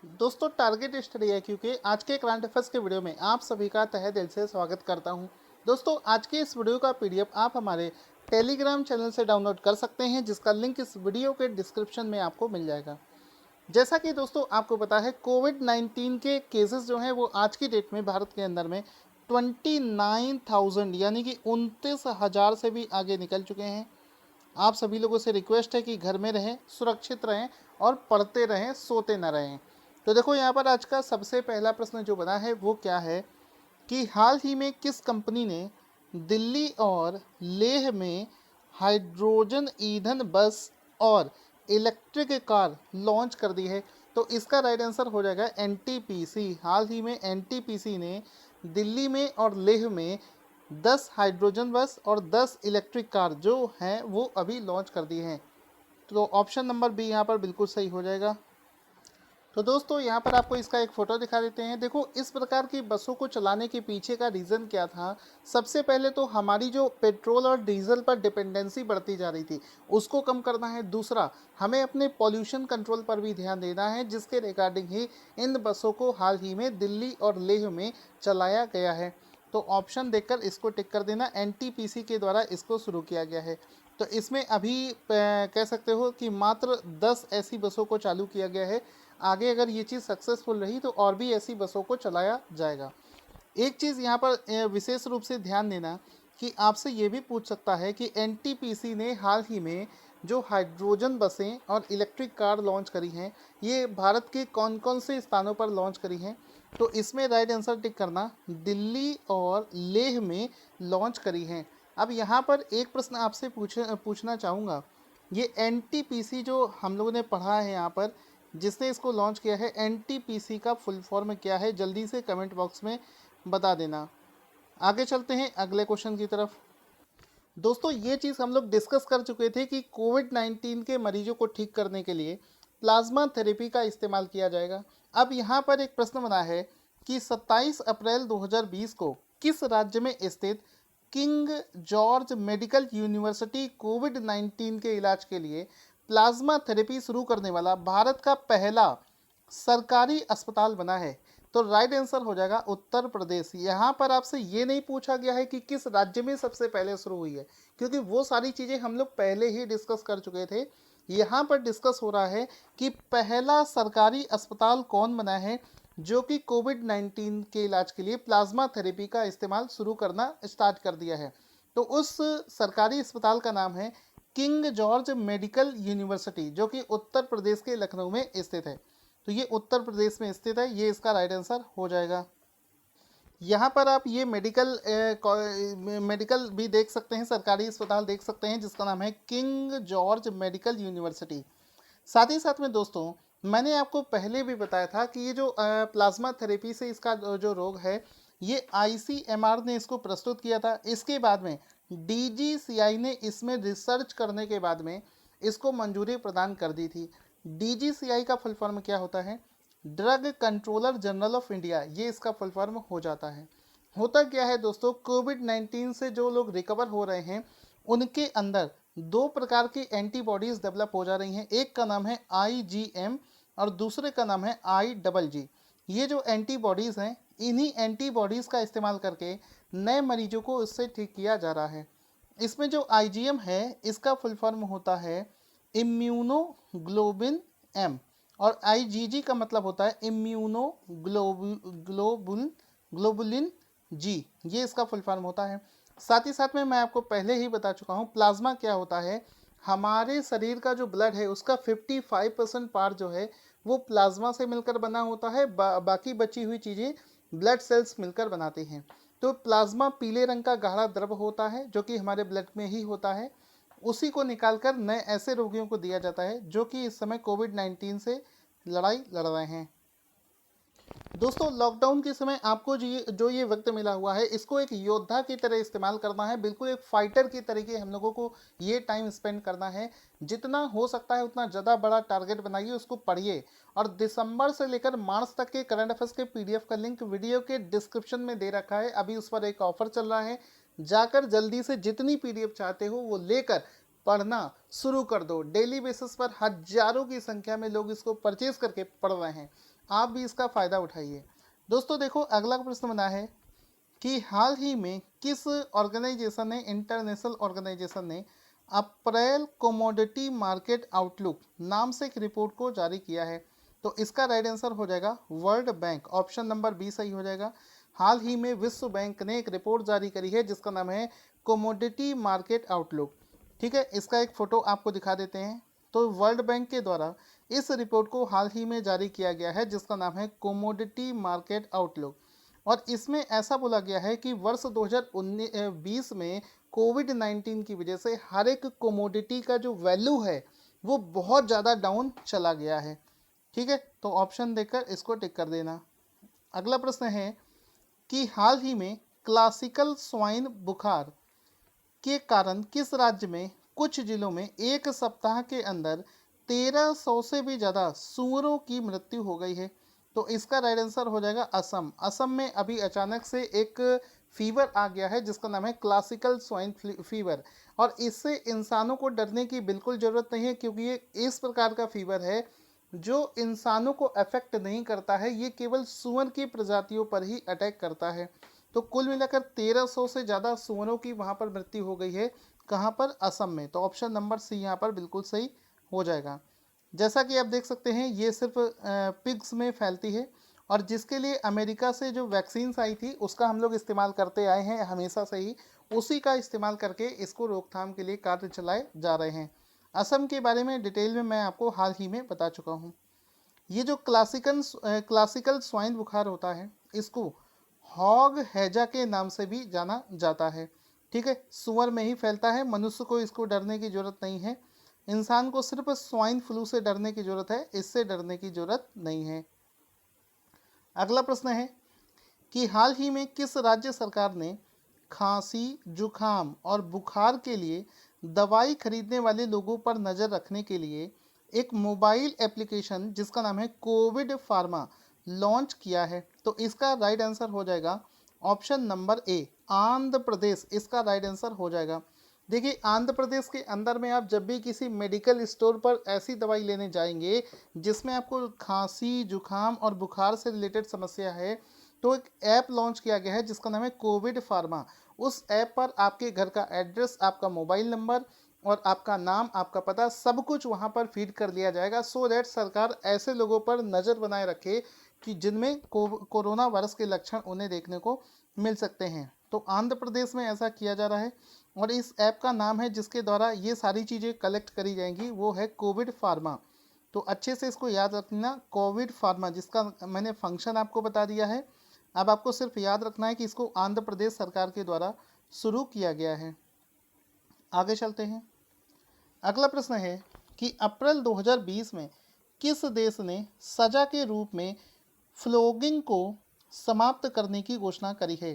दोस्तों target study है क्योंकि आज के करंट अफेयर्स के वीडियो में आप सभी का तहे दिल से स्वागत करता हूं। दोस्तों आज के इस वीडियो का पीडीएफ आप हमारे टेलीग्राम चैनल से डाउनलोड कर सकते हैं, जिसका लिंक इस वीडियो के डिस्क्रिप्शन में आपको मिल जाएगा। जैसा कि दोस्तों आपको पता है, कोविड-19 के केसेस जो हैं वो आज की डेट में भारत के अंदर में 29,000 यानी कि 29,000 से भी आगे निकल चुके हैं। आप सभी लोगों से रिक्वेस्ट है कि घर में रहें, सुरक्षित रहें और पढ़ते रहें, सोते न रहें। तो देखो यहाँ पर आज का सबसे पहला प्रश्न जो बना है वो क्या है कि हाल ही में किस कंपनी ने दिल्ली और लेह में हाइड्रोजन ईंधन बस और इलेक्ट्रिक कार लॉन्च कर दी है। तो इसका राइट आंसर हो जाएगा एनटीपीसी। हाल ही में एनटीपीसी ने दिल्ली में और लेह में 10 हाइड्रोजन बस और 10 इलेक्ट्रिक कार जो हैं वो अभी लॉन्च कर दी हैं। तो ऑप्शन नंबर बी यहाँ पर बिल्कुल सही हो जाएगा। तो दोस्तों यहाँ पर आपको इसका एक फ़ोटो दिखा देते हैं। देखो इस प्रकार की बसों को चलाने के पीछे का रीज़न क्या था। सबसे पहले तो हमारी जो पेट्रोल और डीजल पर डिपेंडेंसी बढ़ती जा रही थी, उसको कम करना है। दूसरा, हमें अपने पॉल्यूशन कंट्रोल पर भी ध्यान देना है, जिसके रिगार्डिंग ही इन बसों को हाल ही में दिल्ली और लेह में चलाया गया है। तो ऑप्शन देखकर इसको टिक कर देना, एनटीपीसी के द्वारा इसको शुरू किया गया है। तो इसमें अभी कह सकते हो कि मात्र 10 ऐसी बसों को चालू किया गया है। आगे अगर ये चीज़ सक्सेसफुल रही तो और भी ऐसी बसों को चलाया जाएगा। एक चीज़ यहाँ पर विशेष रूप से ध्यान देना कि आपसे ये भी पूछ सकता है कि एनटीपीसी ने हाल ही में जो हाइड्रोजन बसें और इलेक्ट्रिक कार लॉन्च करी हैं, ये भारत के कौन कौन से स्थानों पर लॉन्च करी हैं। तो इसमें राइट आंसर टिक करना, दिल्ली और लेह में लॉन्च करी हैं। अब यहाँ पर एक प्रश्न आपसे पूछना चाहूँगा। ये एनटीपीसी जो हम लोगों ने पढ़ा है यहाँ पर, जिसने इसको लॉन्च किया है, एनटीपीसी का फुल फॉर्म क्या है, जल्दी से कमेंट बॉक्स में बता देना। आगे चलते हैं अगले क्वेश्चन की तरफ। दोस्तों ये चीज़ हम लोग डिस्कस कर चुके थे कि कोविड-19 के मरीजों को ठीक करने के लिए प्लाज्मा थेरेपी का इस्तेमाल किया जाएगा। अब यहाँ पर एक प्रश्न बना है कि 27 अप्रैल 2020 को किस राज्य में स्थित किंग जॉर्ज मेडिकल यूनिवर्सिटी कोविड-19 के इलाज के लिए प्लाज्मा थेरेपी शुरू करने वाला भारत का पहला सरकारी अस्पताल बना है। तो राइट आंसर हो जाएगा उत्तर प्रदेश। यहाँ पर आपसे ये नहीं पूछा गया है कि किस राज्य में सबसे पहले शुरू हुई है, क्योंकि वो सारी चीज़ें हम लोग पहले ही डिस्कस कर चुके थे। यहाँ पर डिस्कस हो रहा है कि पहला सरकारी अस्पताल कौन बना है जो कि कोविड-19 के इलाज के लिए प्लाज्मा थेरेपी का इस्तेमाल शुरू करना स्टार्ट कर दिया है। तो उस सरकारी अस्पताल का नाम है किंग जॉर्ज मेडिकल यूनिवर्सिटी, जो कि उत्तर प्रदेश के लखनऊ में स्थित है। तो ये उत्तर प्रदेश में स्थित है, ये इसका राइट आंसर हो जाएगा। यहाँ पर आप ये मेडिकल भी देख सकते हैं, सरकारी अस्पताल देख सकते हैं जिसका नाम है किंग जॉर्ज मेडिकल यूनिवर्सिटी। साथ ही साथ में दोस्तों, मैंने आपको पहले भी बताया था कि ये जो प्लाज्मा थेरेपी से इसका जो रोग है, ये आईसीएमआर ने इसको प्रस्तुत किया था। इसके बाद में डीजीसीआई ने इसमें रिसर्च करने के बाद में इसको मंजूरी प्रदान कर दी थी। डीजीसीआई का फुल फॉर्म क्या होता है? Drug controller general of India, ये इसका फुल फॉर्म हो जाता है। होता क्या है दोस्तों, कोविड-19 से जो लोग रिकवर हो रहे हैं उनके अंदर दो प्रकार की एंटीबॉडीज़ डेवलप हो जा रही हैं। एक का नाम है आईजीएम और दूसरे का नाम है आईजी। ये जो एंटीबॉडीज़ हैं, इन्हीं एंटीबॉडीज़ का इस्तेमाल करके नए मरीजों को इससे ठीक किया जा रहा है। इसमें जो आईजीएम है, इसका फुल फॉर्म होता है इम्यूनोग्लोबिन एम, और आईजीजी का मतलब होता है इम्यूनोग्लोबुल ग्लोबुलिन जी, ये इसका फुल फॉर्म होता है। साथ ही साथ में मैं आपको पहले ही बता चुका हूँ प्लाज्मा क्या होता है। हमारे शरीर का जो ब्लड है उसका 55% पार्ट जो है वो प्लाज्मा से मिलकर बना होता है। बाकी बची हुई चीज़ें ब्लड सेल्स मिलकर बनाते हैं। तो प्लाज्मा पीले रंग का गाढ़ा द्रव होता है जो कि हमारे ब्लड में ही होता है। उसी को निकालकर नए ऐसे रोगियों को दिया जाता है जो कि इस समय कोविड-19 से लड़ाई लड़ रहे हैं। दोस्तों लॉकडाउन के समय आपको जो ये वक्त मिला हुआ है, इसको एक योद्धा की तरह इस्तेमाल करना है। बिल्कुल एक फाइटर की तरीके हम लोगों को ये टाइम स्पेंड करना है। जितना हो सकता है उतना ज़्यादा बड़ा टारगेट बनाइए, उसको पढ़िए। और दिसंबर से लेकर मार्च तक के करंट अफेयर्स के पीडीएफ का लिंक वीडियो के डिस्क्रिप्शन में दे रखा है। अभी उस पर एक ऑफर चल रहा है, जाकर जल्दी से जितनी पीडीएफ चाहते हो वो लेकर पढ़ना शुरू कर दो। डेली बेसिस पर हजारों की संख्या में लोग इसको परचेज करके पढ़ रहे हैं, आप भी इसका फ़ायदा उठाइए। दोस्तों देखो अगला प्रश्न बना है कि हाल ही में किस ऑर्गेनाइजेशन ने, इंटरनेशनल ऑर्गेनाइजेशन ने अप्रैल कमोडिटी मार्केट आउटलुक नाम से एक रिपोर्ट को जारी किया है। तो इसका राइट आंसर हो जाएगा World Bank, option number B सही हो जाएगा। हाल ही में विश्व बैंक ने एक रिपोर्ट जारी करी है जिसका नाम है कमोडिटी मार्केट आउटलुक। ठीक है, इसका एक फोटो आपको दिखा देते हैं। तो वर्ल्ड बैंक के द्वारा इस रिपोर्ट को हाल ही में जारी किया गया है जिसका नाम है कमोडिटी मार्केट आउटलुक। और इसमें ऐसा बोला गया है कि वर्ष 2020 में कोविड-19 की वजह से हर एक कोमोडिटी का जो वैल्यू है वो बहुत ज़्यादा डाउन चला गया है। ठीक है, तो ऑप्शन देकर इसको टिक कर देना। अगला प्रश्न है कि हाल ही में क्लासिकल स्वाइन बुखार के कारण किस राज्य में कुछ जिलों में एक सप्ताह के अंदर 1300 से भी ज़्यादा सूअरों की मृत्यु हो गई है। तो इसका राइट आंसर हो जाएगा असम। असम में अभी अचानक से एक फीवर आ गया है जिसका नाम है क्लासिकल स्वाइन फीवर, और इससे इंसानों को डरने की बिल्कुल ज़रूरत नहीं है क्योंकि ये इस प्रकार का फीवर है जो इंसानों को अफेक्ट नहीं करता है, ये केवल सूअर की प्रजातियों पर ही अटैक करता है। तो कुल मिलाकर 1300 से ज़्यादा सूअरों की वहाँ पर मृत्यु हो गई है। कहाँ पर? असम में। तो ऑप्शन नंबर सी यहाँ पर बिल्कुल सही हो जाएगा। जैसा कि आप देख सकते हैं ये सिर्फ पिग्स में फैलती है, और जिसके लिए अमेरिका से जो वैक्सीन्स आई थी उसका हम लोग इस्तेमाल करते आए हैं हमेशा से ही, उसी का इस्तेमाल करके इसको रोकथाम के लिए कार्य चलाए जा रहे हैं। असम के बारे में डिटेल में मैं आपको हाल ही में बता चुका हूँ। ये जो क्लासिकल स्वाइन बुखार होता है इसको हॉग हैजा के नाम से भी जाना जाता है। ठीक है, सुअर में ही फैलता है, मनुष्य को इसको डरने की जरूरत नहीं है। इंसान को सिर्फ स्वाइन फ्लू से डरने की जरूरत है, इससे डरने की जरूरत नहीं है। अगला प्रश्न है कि हाल ही में किस राज्य सरकार ने खांसी, जुखाम और बुखार के लिए दवाई खरीदने वाले लोगों पर नज़र रखने के लिए एक मोबाइल एप्लीकेशन जिसका नाम है कोविड फार्मा लॉन्च किया है? तो इसका राइट आंसर हो जाएगा option number A, Andhra Pradesh. इसका राइट आंसर हो जाएगा। देखिए आंध्र प्रदेश के अंदर में आप जब भी किसी मेडिकल स्टोर पर ऐसी दवाई लेने जाएंगे जिसमें आपको खांसी, जुखाम और बुखार से रिलेटेड समस्या है, तो एक ऐप लॉन्च किया गया है जिसका नाम है कोविड फार्मा। उस ऐप पर आपके घर का एड्रेस, आपका मोबाइल नंबर और आपका नाम, आपका पता, सब कुछ वहां पर फीड कर दिया जाएगा, सो दैट सरकार ऐसे लोगों पर नज़र बनाए रखे कि जिनमें कोरोना वायरस के लक्षण उन्हें देखने को मिल सकते हैं। तो आंध्र प्रदेश में ऐसा किया जा रहा है, और इस ऐप का नाम है जिसके द्वारा ये सारी चीज़ें कलेक्ट करी जाएंगी वो है कोविड फार्मा। तो अच्छे से इसको याद रखना, कोविड फार्मा, जिसका मैंने फंक्शन आपको बता दिया है। अब आपको सिर्फ याद रखना है कि इसको आंध्र प्रदेश सरकार के द्वारा शुरू किया गया है। आगे चलते हैं। अगला प्रश्न है कि अप्रैल 2020 में किस देश ने सजा के रूप में फ्लोगिंग को समाप्त करने की घोषणा करी है?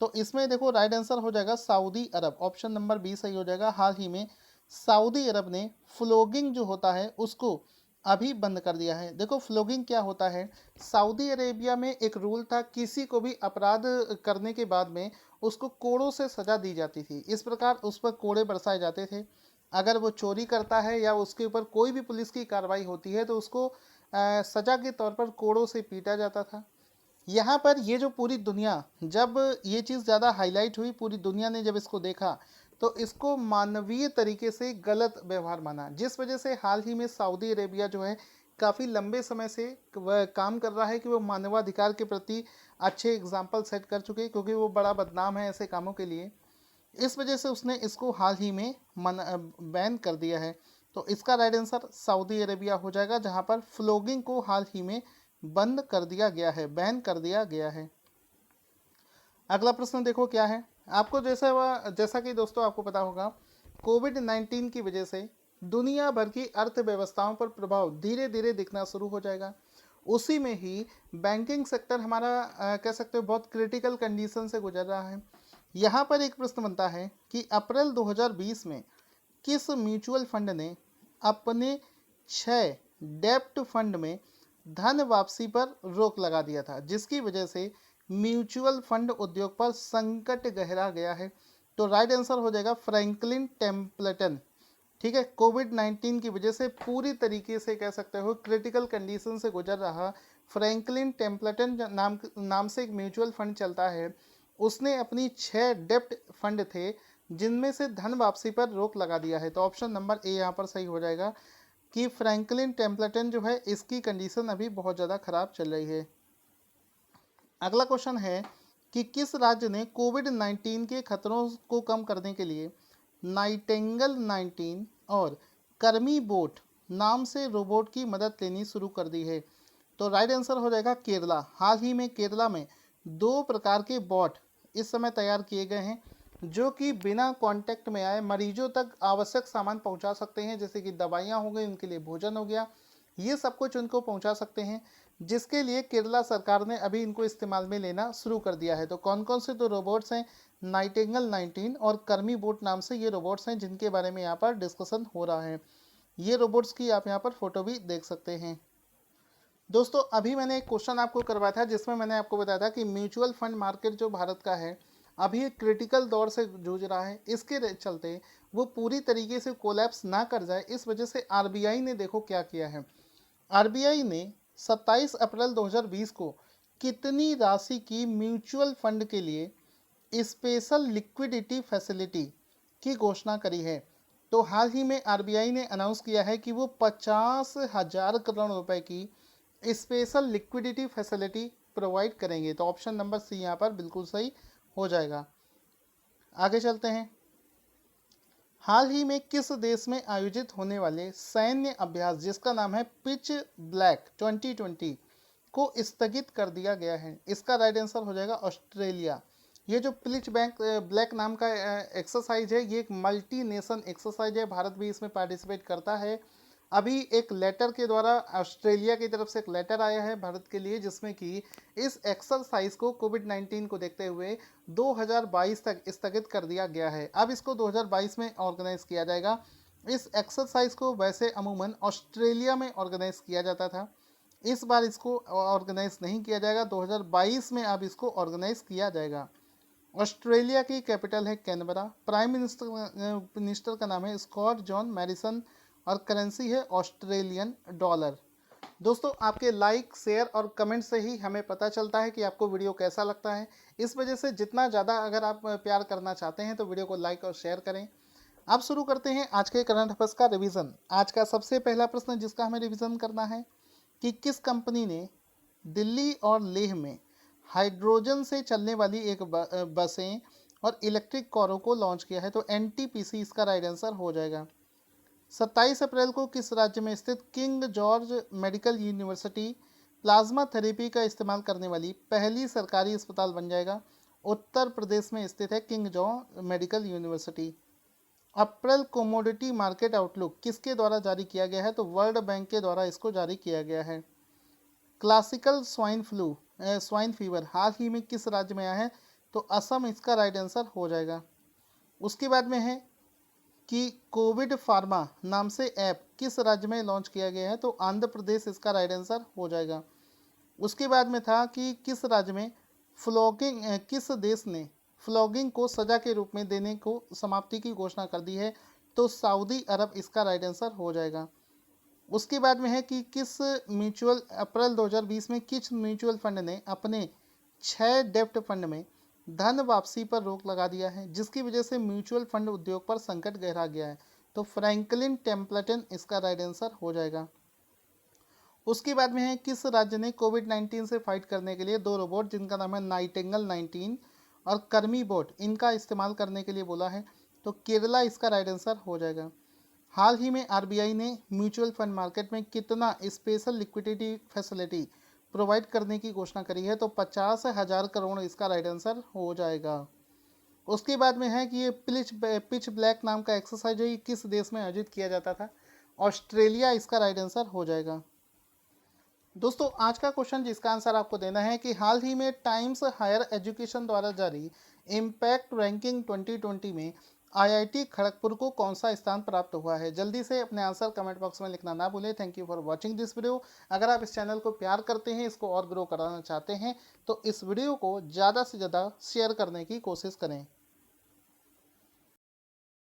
तो इसमें देखो राइट आंसर हो जाएगा सऊदी अरब, ऑप्शन नंबर बी सही हो जाएगा। हाल ही में सऊदी अरब ने फ्लोगिंग जो होता है उसको अभी बंद कर दिया है। देखो फ्लोगिंग क्या होता है, सऊदी अरेबिया में एक रूल था, किसी को भी अपराध करने के बाद में उसको कोड़ों से सजा दी जाती थी। इस प्रकार उस पर कोड़े बरसाए जाते थे। अगर वो चोरी करता है या उसके ऊपर कोई भी पुलिस की कार्रवाई होती है तो उसको सजा के तौर पर कोड़ों से पीटा जाता था। यहाँ पर ये जो पूरी दुनिया, जब ये चीज़ ज़्यादा हाईलाइट हुई, पूरी दुनिया ने जब इसको देखा तो इसको मानवीय तरीके से गलत व्यवहार माना, जिस वजह से हाल ही में सऊदी अरेबिया जो है काफ़ी लंबे समय से वह काम कर रहा है कि वो मानवाधिकार के प्रति अच्छे एग्जाम्पल सेट कर चुके हैं, क्योंकि वो बड़ा बदनाम है ऐसे कामों के लिए। इस वजह से उसने इसको हाल ही में बैन कर दिया है। तो इसका राइट आंसर सऊदी अरेबिया हो जाएगा, जहाँ पर फ्लोगिंग को हाल ही में बंद कर दिया गया है, बैन कर दिया गया है। अगला प्रश्न देखो क्या है। आपको जैसा कि दोस्तों आपको पता होगा, कोविड-19 की वजह से दुनिया भर की अर्थव्यवस्थाओं पर प्रभाव धीरे धीरे दिखना शुरू हो जाएगा। उसी में ही बैंकिंग सेक्टर हमारा कह सकते हो बहुत क्रिटिकल कंडीशन से गुजर रहा है। यहाँ पर एक प्रश्न बनता है कि अप्रैल 2020 में किस म्यूचुअल फंड ने अपने 6 डेब्ट फंड में धन वापसी पर रोक लगा दिया था, जिसकी वजह से म्यूचुअल फंड उद्योग पर संकट गहरा गया है? तो राइट आंसर हो जाएगा फ्रैंकलिन टेम्पलेटन। ठीक है। कोविड-19 की वजह से पूरी तरीके से कह सकते हो क्रिटिकल कंडीशन से गुजर रहा फ्रैंकलिन टेम्पल्टन नाम से एक म्यूचुअल फंड चलता है, उसने अपनी 6 डेब्ट फंड थे जिनमें से धन वापसी पर रोक लगा दिया है। तो ऑप्शन नंबर ए यहाँ पर सही हो जाएगा कि फ्रैंकलिन टेम्पल्टन जो है इसकी कंडीशन अभी बहुत ज़्यादा खराब चल रही है। अगला क्वेश्चन है कि किस राज्य ने कोविड-19 के खतरों को कम करने के लिए नाइटेंगल 19 और कर्मी बोट नाम से रोबोट की मदद लेनी शुरू कर दी है। तो राइट आंसर हो जाएगा केरला। हाल ही में केरला में 2 प्रकार के बॉट इस समय तैयार किए गए हैं जो कि बिना कांटेक्ट में आए मरीजों तक आवश्यक सामान पहुंचा सकते हैं, जैसे कि दवाइयां हो गई, उनके लिए भोजन हो गया, ये सब कुछ उनको पहुंचा सकते हैं, जिसके लिए केरला सरकार ने अभी इनको इस्तेमाल में लेना शुरू कर दिया है। तो कौन कौन से 2 रोबोट्स हैं? नाइटिंगल 19 और कर्मी बोट नाम से ये रोबोट्स हैं जिनके बारे में यहाँ पर डिस्कशन हो रहा है। ये रोबोट्स की आप यहाँ पर फोटो भी देख सकते हैं। दोस्तों अभी मैंने एक क्वेश्चन आपको करवाया था जिसमें मैंने आपको बताया था कि म्यूचुअल फंड मार्केट जो भारत का है अभी एक क्रिटिकल दौर से जूझ रहा है, इसके चलते वो पूरी तरीके से कोलैप्स ना कर जाए, इस वजह से आरबीआई ने देखो क्या किया है। आरबीआई ने 27 अप्रैल 2020 को कितनी राशि की म्यूचुअल फंड के लिए स्पेशल लिक्विडिटी फैसिलिटी की घोषणा करी है। तो हाल ही में आरबीआई ने अनाउंस किया है कि वो 50,000 करोड़ रुपए की स्पेशल लिक्विडिटी फैसिलिटी प्रोवाइड करेंगे। तो ऑप्शन नंबर सी यहाँ पर बिल्कुल सही हो जाएगा। आगे चलते हैं। हाल ही में किस देश में आयोजित होने वाले सैन्य अभ्यास जिसका नाम है पिच ब्लैक 2020 को स्थगित कर दिया गया है? इसका राइट आंसर हो जाएगा ऑस्ट्रेलिया। ये जो पिच ब्लैक नाम का एक्सरसाइज है ये एक मल्टी नेशन एक्सरसाइज है, भारत भी इसमें पार्टिसिपेट करता है। अभी एक लेटर के द्वारा ऑस्ट्रेलिया की तरफ से एक लेटर आया है भारत के लिए जिसमें कि इस एक्सरसाइज को कोविड-19 को देखते हुए 2022 तक स्थगित कर दिया गया है। अब इसको 2022 में ऑर्गेनाइज किया जाएगा। इस एक्सरसाइज को वैसे अमूमन ऑस्ट्रेलिया में ऑर्गेनाइज किया जाता था, इस बार इसको ऑर्गेनाइज नहीं किया जाएगा, 2022 में अब इसको ऑर्गेनाइज किया जाएगा। ऑस्ट्रेलिया की कैपिटल है कैनबरा, प्राइम मिनिस्टर का नाम है स्कॉट जॉन मैरिसन और करेंसी है ऑस्ट्रेलियन डॉलर। दोस्तों आपके लाइक शेयर और कमेंट से ही हमें पता चलता है कि आपको वीडियो कैसा लगता है, इस वजह से जितना ज़्यादा अगर आप प्यार करना चाहते हैं तो वीडियो को लाइक और शेयर करें। अब शुरू करते हैं आज के करंट अफेयर्स का रिवीजन। आज का सबसे पहला प्रश्न जिसका हमें रिवीजन करना है कि किस कंपनी ने दिल्ली और लेह में हाइड्रोजन से चलने वाली एक बसें और इलेक्ट्रिक कारों को लॉन्च किया है? तो एनटीपीसी इसका राइट आंसर हो जाएगा। 27 अप्रैल को किस राज्य में स्थित king George medical university plasma therapy का इस्तेमाल करने वाली पहली सरकारी अस्पताल बन जाएगा? उत्तर प्रदेश में स्थित है किंग जॉर्ज मेडिकल यूनिवर्सिटी। अप्रैल कोमोडिटी मार्केट आउटलुक किसके द्वारा जारी किया गया है? तो वर्ल्ड बैंक के द्वारा इसको जारी किया गया है। क्लासिकल स्वाइन फीवर हाल ही में किस राज्य में आया है? तो असम इसका राइट आंसर हो जाएगा। उसके बाद में है कि कोविड फार्मा नाम से ऐप किस राज्य में लॉन्च किया गया है? तो आंध्र प्रदेश इसका राइट आंसर हो जाएगा। उसके बाद में था कि किस राज्य में किस देश ने फ्लॉगिंग को सजा के रूप में देने को समाप्ति की घोषणा कर दी है? तो सऊदी अरब इसका राइट आंसर हो जाएगा। उसके बाद में है कि अप्रैल 2020 में किस म्यूचुअल फंड ने अपने 6 डेब्ट फंड में धन वापसी पर रोक लगा दिया है जिसकी वजह से म्यूचुअल फंड उद्योग पर संकट गहरा गया है? तो फ्रैंकलिन टेम्पल्टन इसका राइट आंसर हो जाएगा। उसके बाद में है किस राज्य ने कोविड-19 से फाइट करने के लिए 2 रोबोट जिनका नाम है नाइटिंगल 19 और कर्मी बोट इनका इस्तेमाल करने के लिए बोला है? तो केरला इसका राइट आंसर हो जाएगा। हाल ही में आरबीआई ने म्यूचुअल फंड मार्केट में कितना स्पेशल लिक्विडिटी फैसिलिटी प्रोवाइड करने की घोषणा करी है? तो 50,000 करोड़ इसका राइट आंसर हो जाएगा। उसके बाद में है कि ये पिच ब्लैक नाम का एक्सरसाइज है ये किस देश में आयोजित किया जाता था? ऑस्ट्रेलिया इसका राइट आंसर हो जाएगा। दोस्तों आज का क्वेश्चन जिसका आंसर आपको देना है कि हाल ही में टाइम्स हायर एजुकेशन द्वारा जारी इम्पैक्ट रैंकिंग 2020 में आईआईटी खड़गपुर को कौन सा स्थान प्राप्त हुआ है? जल्दी से अपने आंसर कमेंट बॉक्स में लिखना ना भूलें। Thank you for watching this video. अगर आप इस चैनल को प्यार करते हैं, इसको और ग्रो कराना चाहते हैं तो इस वीडियो को ज़्यादा से ज़्यादा शेयर करने की कोशिश करें।